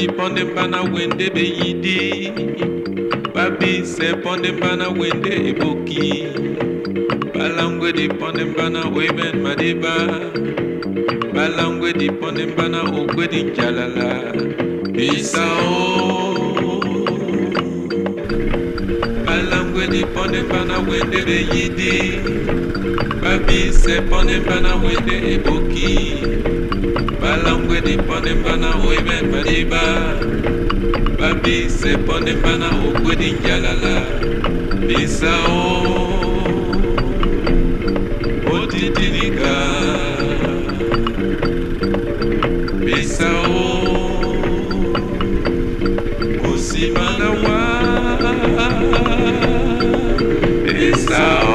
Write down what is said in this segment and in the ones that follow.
di pondem bana wende be yidi. Babi se pondem bana wende eboki. Balangwe di pondem bana weben madiba. Balangwe di pondem bana ogwe di jalala. Bisao. Balangwe di pondem bana wende be yidi. Babi se pondem bana wende eboki. Balangwe di pondem bana weben madiba. Babi se pondem bana ogwe di jalala. Bisao. Otitiniga. Bisao. Usimalawa. Bisao.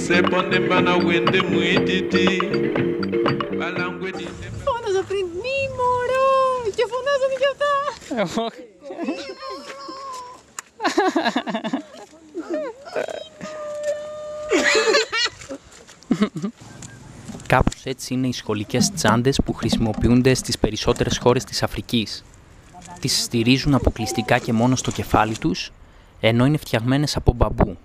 Se pondem bana wende muititi. Balangwe di. Φώναζα πριν μη μωρό και φωνάζανε κι αυτά. Κάπως έτσι είναι οι σχολικές τσάντες που χρησιμοποιούνται στις περισσότερες χώρες της Αφρικής. Τις στηρίζουν αποκλειστικά και μόνο στο κεφάλι τους, ενώ είναι φτιαγμένες από μπαμπού.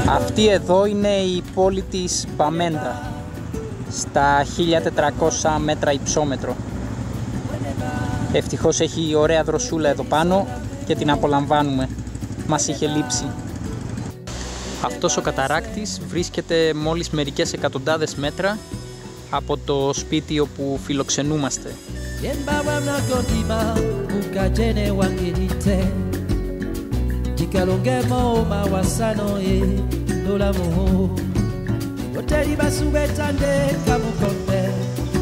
Αυτή εδώ είναι η πόλη της Μπαμέντα, στα 1400 μέτρα υψόμετρο. Ευτυχώς έχει ωραία δροσούλα εδώ πάνω και την απολαμβάνουμε. Μας είχε λείψει. Αυτός ο καταράκτης βρίσκεται μόλις μερικές εκατοντάδες μέτρα από το σπίτι όπου φιλοξενούμαστε. Kalongemo mawasano e dolamo hoteli basubetande kamukombe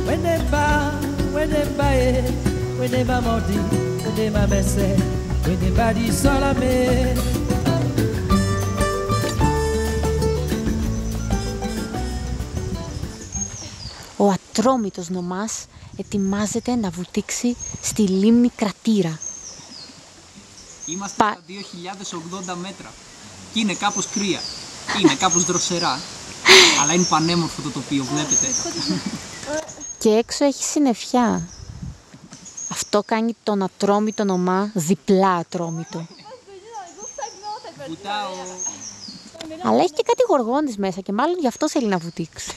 wenemba e wenemba modi wenemba mese wenemba di solame. Ο ατρόμητος νομάς ετοιμάζεται να βουτήξει στη λίμνη Κρατήρα. Είμαστε στα 2080 μέτρα και είναι κάπως κρύα, είναι κάπως δροσερά, αλλά είναι πανέμορφο το τοπίο, βλέπετε. Και έξω έχει συννεφιά. Αυτό κάνει τον ατρόμητο νομά διπλά ατρόμητο. Αλλά έχει και κάτι γοργόνες μέσα και μάλλον γι' αυτό θέλει να βουτήξει.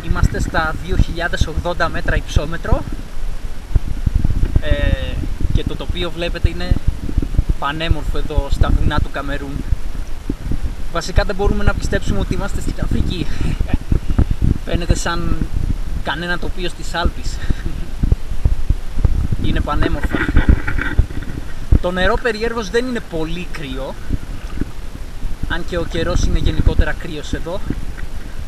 Είμαστε στα 2080 μέτρα υψόμετρο και το τοπίο βλέπετε είναι πανέμορφο εδώ στα βουνά του Καμερούν. Βασικά δεν μπορούμε να πιστέψουμε ότι είμαστε στην Αφρική. Φαίνεται σαν κανένα τοπίο στις Άλπεις. Είναι πανέμορφα. Το νερό περιέργως δεν είναι πολύ κρύο, αν και ο καιρός είναι γενικότερα κρύος εδώ.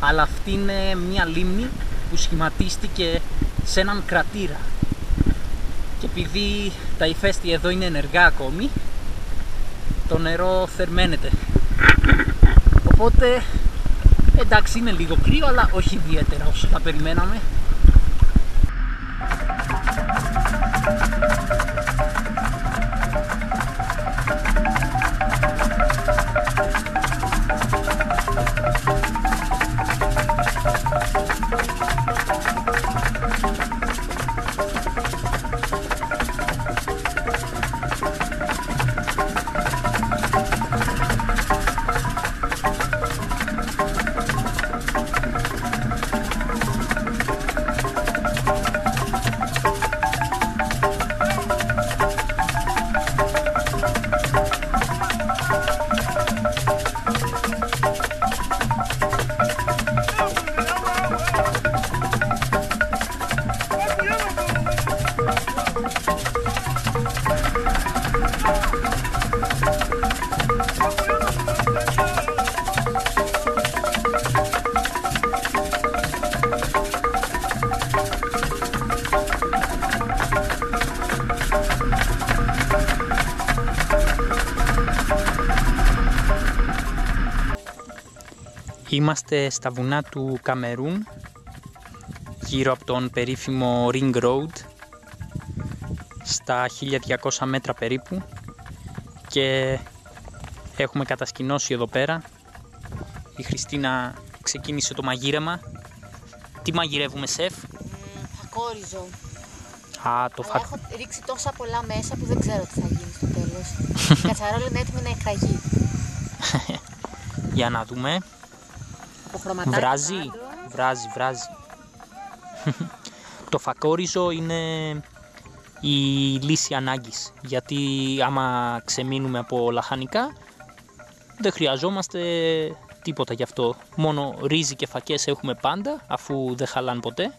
Αλλά αυτή είναι μια λίμνη που σχηματίστηκε σε έναν κρατήρα. Και επειδή τα ηφαίστεια εδώ είναι ενεργά ακόμη, το νερό θερμαίνεται. Οπότε, εντάξει, είναι λίγο κρύο, αλλά όχι ιδιαίτερα όσο θα περιμέναμε. Είμαστε στα βουνά του Καμερούν, γύρω από τον περίφημο Ring Road, στα 1200 μέτρα περίπου, και έχουμε κατασκηνώσει εδώ πέρα. Η Χριστίνα ξεκίνησε το μαγείρεμα. Τι μαγειρεύουμε, σεφ? Φακόριζο. Αλλά έχω ρίξει τόσα πολλά μέσα που δεν ξέρω τι θα γίνει στο τέλος. Η κατσαρόλα είναι έτοιμη να εκραγεί. Για να δούμε. Βράζει. Το φακόριζο είναι η λύση ανάγκης, γιατί άμα ξεμείνουμε από λαχανικά δεν χρειαζόμαστε τίποτα γι' αυτό. Μόνο ρύζι και φακές έχουμε πάντα, αφού δεν χαλάνε ποτέ.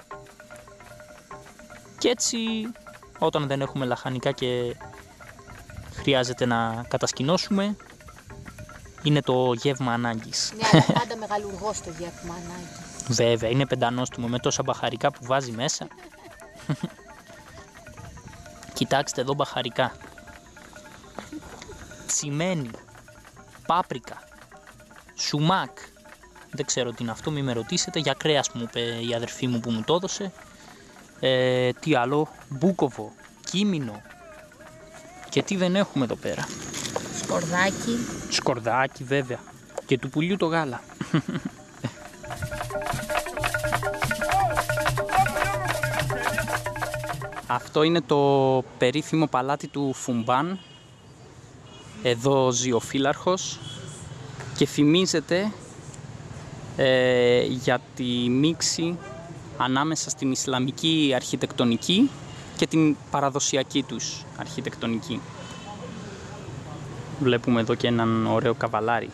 Και έτσι όταν δεν έχουμε λαχανικά και χρειάζεται να κατασκηνώσουμε, είναι το γεύμα ανάγκης. Ναι, πάντα μεγαλουργός το γεύμα ανάγκης. Βέβαια, είναι πεντανόστιμο με τόσα μπαχαρικά που βάζει μέσα. Κοιτάξτε εδώ μπαχαρικά. Τσιμένη, πάπρικα, σουμάκ. Δεν ξέρω τι είναι αυτό, μην με ρωτήσετε. Για κρέας μου είπε η αδερφή μου που μου το έδωσε. Τι άλλο, μπούκοβο, κίμινο. Και τι δεν έχουμε εδώ πέρα? Σκορδάκι βέβαια. Και του πουλιού το γάλα. Αυτό είναι το περίφημο παλάτι του Φουμπάν. Εδώ ζει ο φύλαρχος και φημίζεται για τη μίξη ανάμεσα στην Ισλαμική αρχιτεκτονική και την παραδοσιακή τους αρχιτεκτονική. Βλέπουμε εδώ και έναν ωραίο καβαλάρι.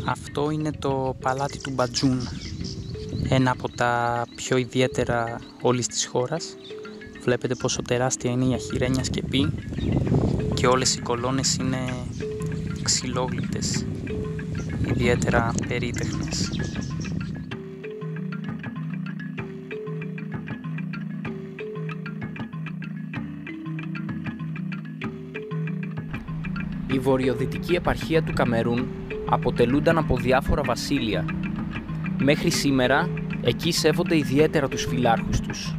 Αυτό είναι το παλάτι του Μπαντζούν, ένα από τα πιο ιδιαίτερα όλης της χώρας. Βλέπετε πόσο τεράστια είναι η αχιρένια σκεπή και όλες οι κολόνες είναι ξυλόγλυπτες, ιδιαίτερα περίτεχνες. Η βορειοδυτική επαρχία του Καμερούν αποτελούνταν από διάφορα βασίλεια. Μέχρι σήμερα, εκεί σέβονται ιδιαίτερα τους φυλάρχους τους.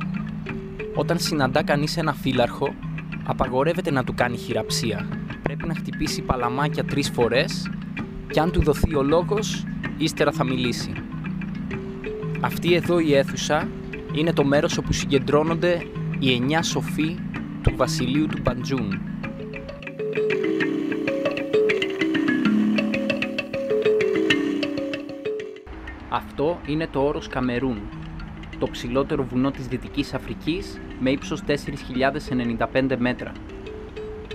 Όταν συναντά κανείς ένα φύλαρχο, απαγορεύεται να του κάνει χειραψία. Πρέπει να χτυπήσει παλαμάκια 3 φορές και αν του δοθεί ο λόγος, ύστερα θα μιλήσει. Αυτή εδώ η αίθουσα είναι το μέρος όπου συγκεντρώνονται οι 9 σοφοί του βασιλείου του Μπαντζούν. Αυτό είναι το όρος Καμερούν, το ψηλότερο βουνό της Δυτικής Αφρικής με ύψος 4.095 μέτρα.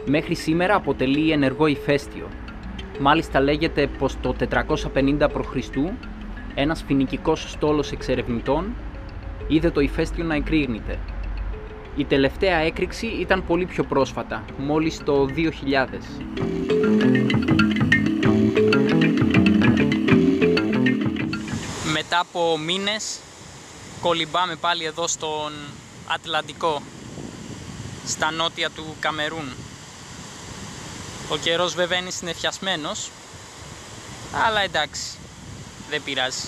Μέχρι σήμερα αποτελεί ενεργό ηφαίστειο. Μάλιστα λέγεται πως το 450 π.Χ. ένας φοινικικός στόλος εξερευνητών είδε το ηφαίστειο να εκρήγνεται. Η τελευταία έκρηξη ήταν πολύ πιο πρόσφατα, μόλις το 2000. Μετά από μήνες κολυμπάμε πάλι εδώ στον Ατλαντικό, στα νότια του Καμερούν. Ο καιρός βέβαια είναι συννεφιασμένος, αλλά εντάξει, δεν πειράζει.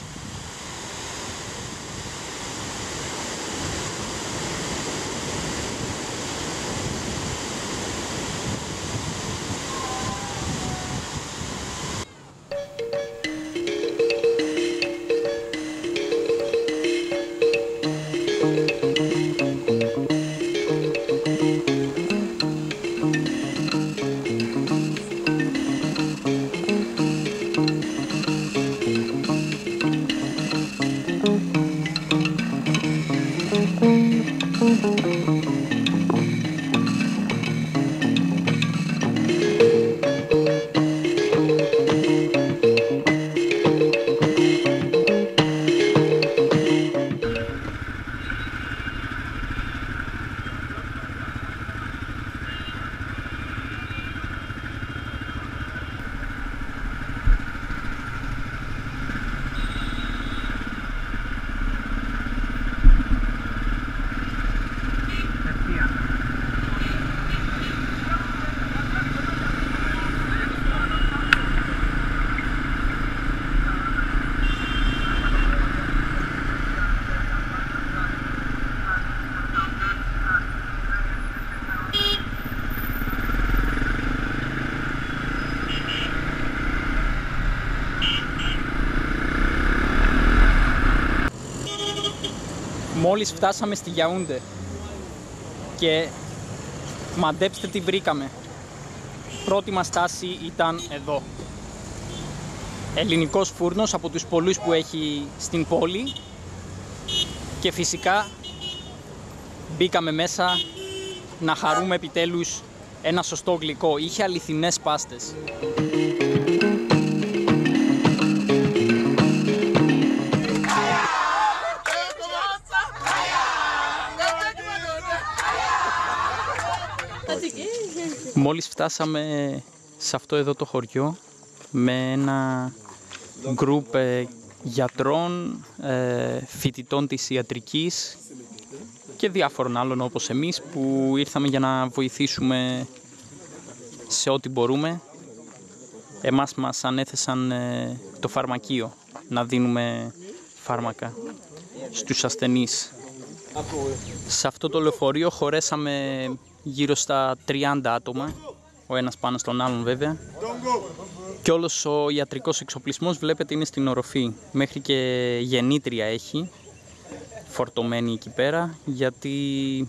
Μόλις φτάσαμε στη Γιαούντε και μαντέψτε τι βρήκαμε. Πρώτη μας στάση ήταν εδώ. Ελληνικός φούρνος από τους πολλούς που έχει στην πόλη και φυσικά μπήκαμε μέσα να χαρούμε επιτέλους ένα σωστό γλυκό. Είχε αληθινές πάστες. Μόλις φτάσαμε σε αυτό εδώ το χωριό με ένα γκρουπ γιατρών, φοιτητών της ιατρικής και διάφορων άλλων όπως εμείς που ήρθαμε για να βοηθήσουμε σε ό,τι μπορούμε. Εμάς μας ανέθεσαν το φαρμακείο να δίνουμε φάρμακα στους ασθενείς. Σε αυτό το λεωφορείο χωρέσαμε γύρω στα 30 άτομα, ο ένας πάνω στον άλλον βέβαια, και όλος ο ιατρικός εξοπλισμός βλέπετε είναι στην οροφή. Μέχρι και γεννήτρια έχει φορτωμένη εκεί πέρα, γιατί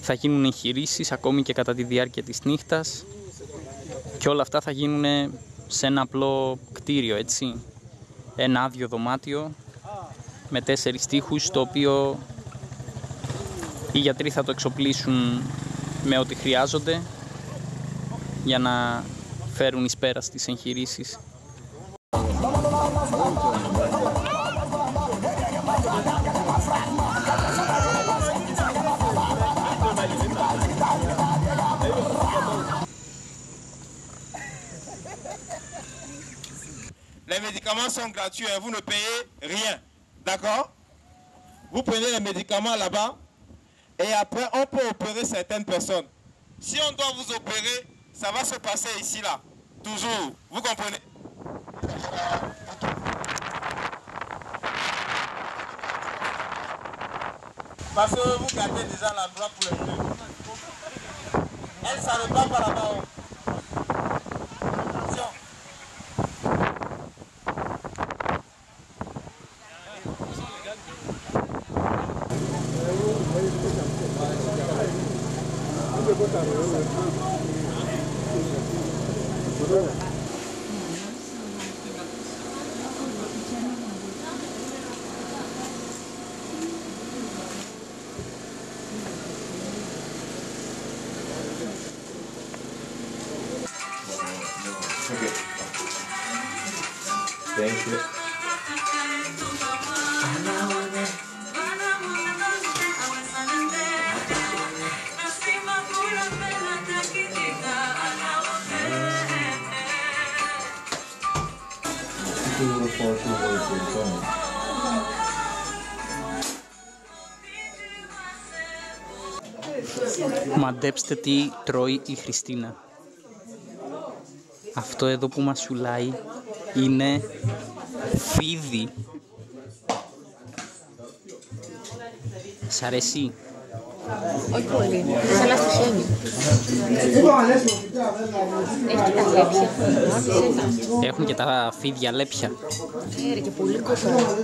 θα γίνουν εγχειρήσεις ακόμη και κατά τη διάρκεια της νύχτας και όλα αυτά θα γίνουν σε ένα απλό κτίριο, έτσι, ένα άδειο δωμάτιο με 4 τοίχους, το οποίο οι γιατροί θα το εξοπλίσουν με ό,τι χρειάζονται για να φέρουν εις πέρα στις εγχειρήσεις. Les médicaments sont gratuits, hein, vous ne payez rien, d'accord? Vous prenez les médicaments là-bas et après on peut opérer certaines personnes. Si on doit vous opérer, ça va se passer ici là, toujours, vous comprenez? Parce que vous gardez déjà l'endroit pour les fleurs. Elle ne s'arrête pas par là-bas. Attention. Okay. Thank you. Μαντέψτε τι τρώει η Χριστίνα. Αυτό εδώ που μας σουλάει είναι φίδι. Σ' αρέσει? Όχι πολύ. Σαν αστυχένει. Έχει και τα λέπια. Έχουν και τα φίδια λέπια. Και πολύ κοφρό.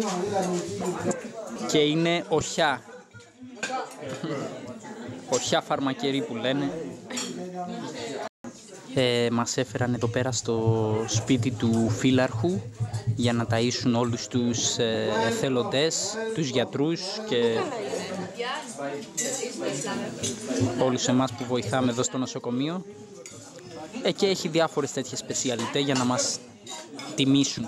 Και είναι οχιά. Οχιά φαρμακερή που λένε. Μας έφεραν εδώ πέρα στο σπίτι του φύλαρχου για να ταΐσουν όλους τους εθελοντές, τους γιατρούς και όλους εμάς που βοηθάμε εδώ στο νοσοκομείο. Και έχει διάφορες τέτοιες σπεσιαλιτέ για να μας τιμήσουν.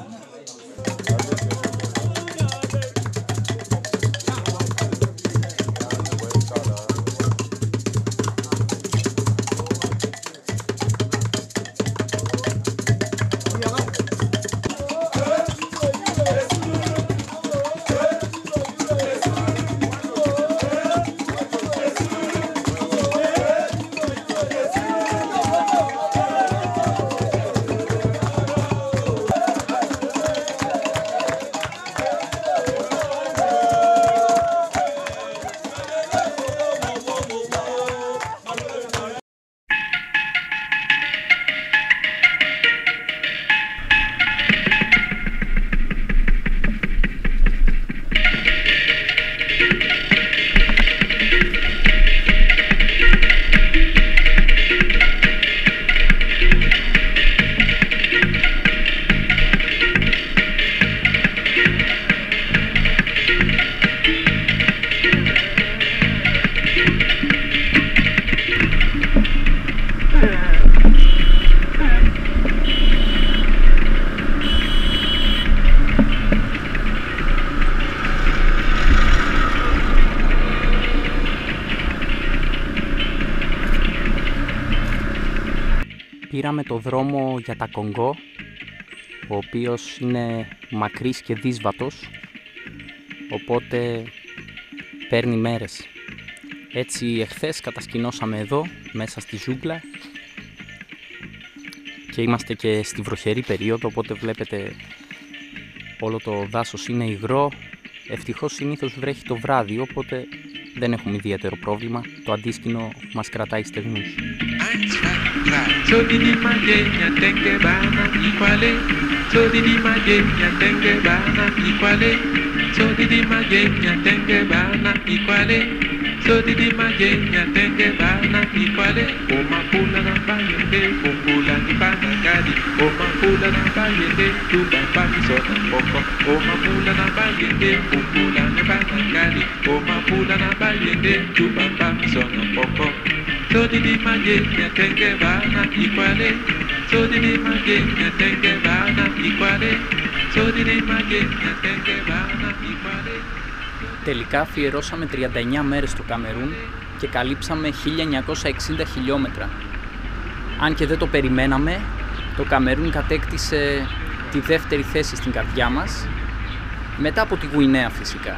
Πήραμε το δρόμο για τα Κονγκό, ο οποίος είναι μακρύς και δύσβατος, οπότε παίρνει μέρες. Έτσι εχθές κατασκηνώσαμε εδώ, μέσα στη ζούγκλα, και είμαστε και στη βροχερή περίοδο, οπότε βλέπετε όλο το δάσος είναι υγρό. Ευτυχώς συνήθως βρέχει το βράδυ, οπότε δεν έχουμε ιδιαίτερο πρόβλημα. Το αντίσκηνο μας κρατάει στεγνούς. Τελικά αφιερώσαμε 39 μέρες στο Καμερούν και καλύψαμε 1960 χιλιόμετρα. Αν και δεν το περιμέναμε, το Καμερούν κατέκτησε τη δεύτερη θέση στην καρδιά μας, μετά από τη Γουινέα φυσικά.